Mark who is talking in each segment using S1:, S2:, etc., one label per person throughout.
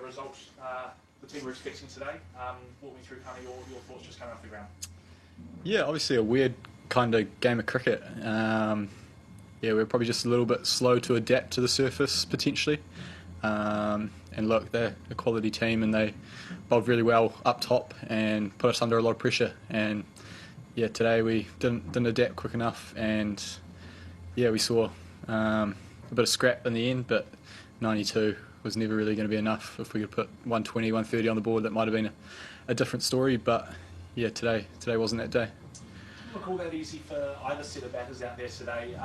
S1: result the team were expecting today. Walk me through kind of your thoughts just coming off the ground.
S2: Yeah, obviously a weird kind of game of cricket. Yeah, we're probably just a little bit slow to adapt to the surface potentially. And look, they're a quality team and they bowled really well up top and put us under a lot of pressure. And yeah, today we didn't adapt quick enough, and yeah, we saw a bit of scrap in the end, but 92 was never really going to be enough. If we could put 120, 130 on the board, that might have been a different story, but yeah, today wasn't that day.
S1: Look, all that easy for either set of batters out there today.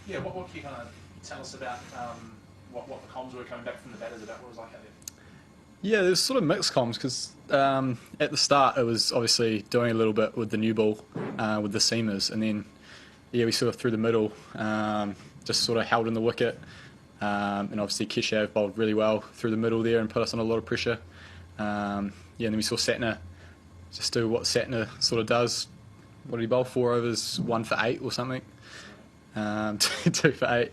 S1: Yeah, what can you kind of tell us about what the comms were coming back from the batters about what it was like out there?
S2: Yeah, there's sort of mixed comms because at the start it was obviously doing a little bit with the new ball, with the seamers, and then yeah, we sort of through the middle, just sort of held in the wicket, and obviously Keshav bowled really well through the middle there and put us on a lot of pressure. Yeah, and then we saw Satner just do what Satner sort of does. What did he bowl? 4 overs, 1 for 8 or something, 2 for 8.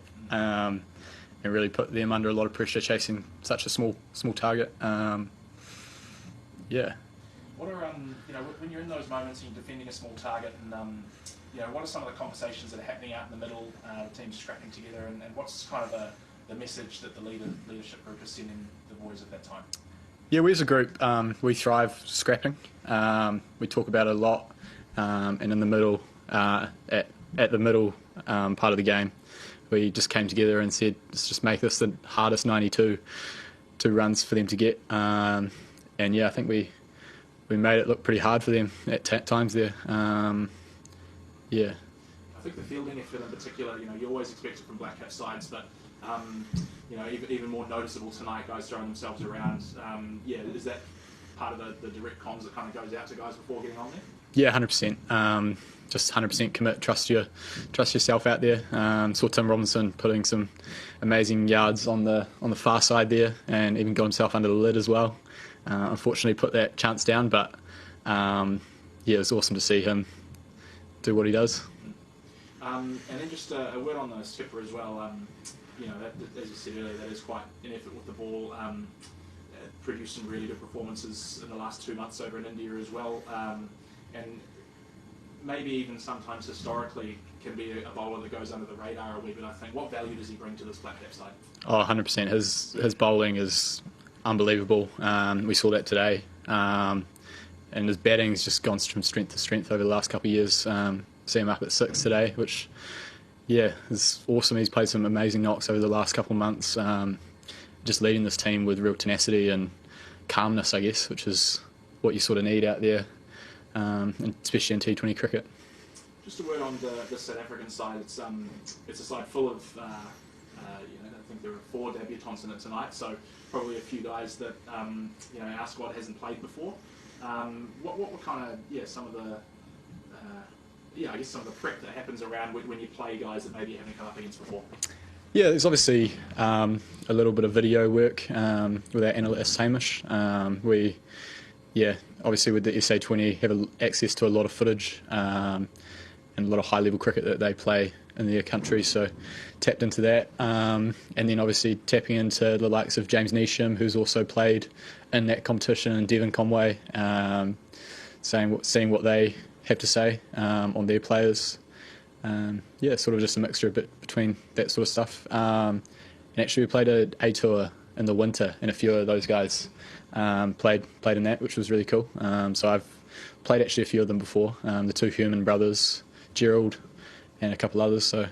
S2: And really put them under a lot of pressure chasing such a small target. Yeah.
S1: What are when you're in those moments and you're defending a small target, and what are some of the conversations that are happening out in the middle? The team's scrapping together, and what's kind of the message that the leadership group is sending the boys at that time?
S2: Yeah, we as a group, we thrive scrapping. We talk about it a lot, and in the middle, at the middle part of the game, we just came together and said, let's just make this the hardest 92 runs for them to get. And yeah, I think we made it look pretty hard for them at times there. Yeah.
S1: I think the fielding effort in particular, you always expect it from black cap sides, but even more noticeable tonight, guys throwing themselves around. Yeah, is that part of the direct comms that kind of goes out to guys before getting on there?
S2: Yeah, 100%. Just 100% commit, trust yourself out there. Saw Tim Robinson putting some amazing yards on the far side there, and even got himself under the lid as well. Unfortunately, put that chance down, but yeah, it was awesome to see him do what he does.
S1: And then just a word on the skipper as well. That, as you said earlier, that is quite an effort with the ball. Produced some really good performances in the last 2 months over in India as well. And maybe even sometimes historically can be a bowler that goes under the radar a wee bit, I think. What value does he bring to this black cap side?
S2: Oh, 100%. His bowling is unbelievable. We saw that today. And his batting's just gone from strength to strength over the last couple of years. See him up at 6 today, which, yeah, is awesome. He's played some amazing knocks over the last couple of months. Just leading this team with real tenacity and calmness, I guess, which is what you sort of need out there, and especially in T20 cricket.
S1: Just a word on the South African side. It's a side full of, I think there are 4 debutants in it tonight, so probably a few guys that our squad hasn't played before. What were kind of some of the I guess some of the prep that happens around when you play guys that maybe you haven't come up against before?
S2: Yeah, there's obviously a little bit of video work with our analyst Hamish. We, obviously with the SA20 have access to a lot of footage and a lot of high-level cricket that they play in their country, so tapped into that. And then obviously tapping into the likes of James Neesham, who's also played in that competition, and Devon Conway, seeing what they have to say on their players. Sort of just a mixture between that sort of stuff. And actually we played a tour in the winter, and a few of those guys played in that, which was really cool. So I've played actually a few of them before, the 2 Herman brothers, Gerald, and a couple others. So I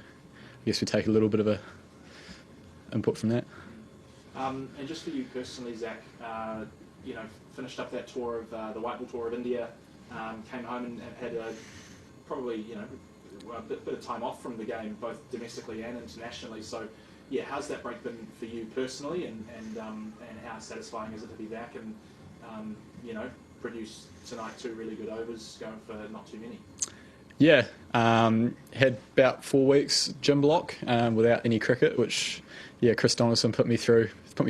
S2: guess we take a little bit of a input from that.
S1: And just for you personally, Zach, finished up that tour of the White Ball Tour of India, came home and had probably a bit of time off from the game, both domestically and internationally. So, yeah, how's that break been for you personally, and how satisfying is it to be back and produce tonight 2 really good overs, going for not too many?
S2: Yeah, had about 4 weeks gym block without any cricket, which Chris Donaldson put me through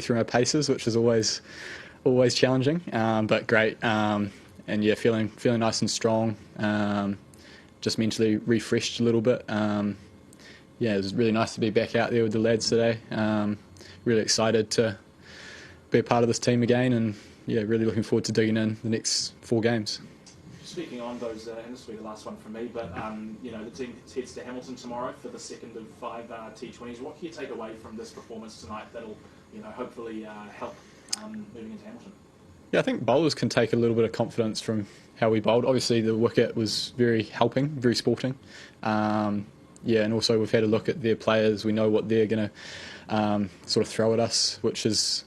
S2: my paces, which is always challenging, but great. And yeah, feeling nice and strong. Just mentally refreshed a little bit. It was really nice to be back out there with the lads today. Really excited to be a part of this team again, and yeah, really looking forward to digging in the next 4 games.
S1: Speaking on those, and this will be the last one from me, but the team heads to Hamilton tomorrow for the second of 5 T20s. What can you take away from this performance tonight that'll, hopefully help moving into Hamilton?
S2: Yeah, I think bowlers can take a little bit of confidence from how we bowled. Obviously, the wicket was very helping, very sporting. And also we've had a look at their players. We know what they're going to sort of throw at us, which is,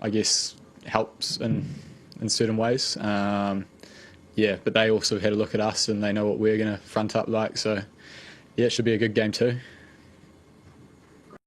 S2: I guess, helps in certain ways. But they also had a look at us and they know what we're going to front up like. So, yeah, it should be a good game too.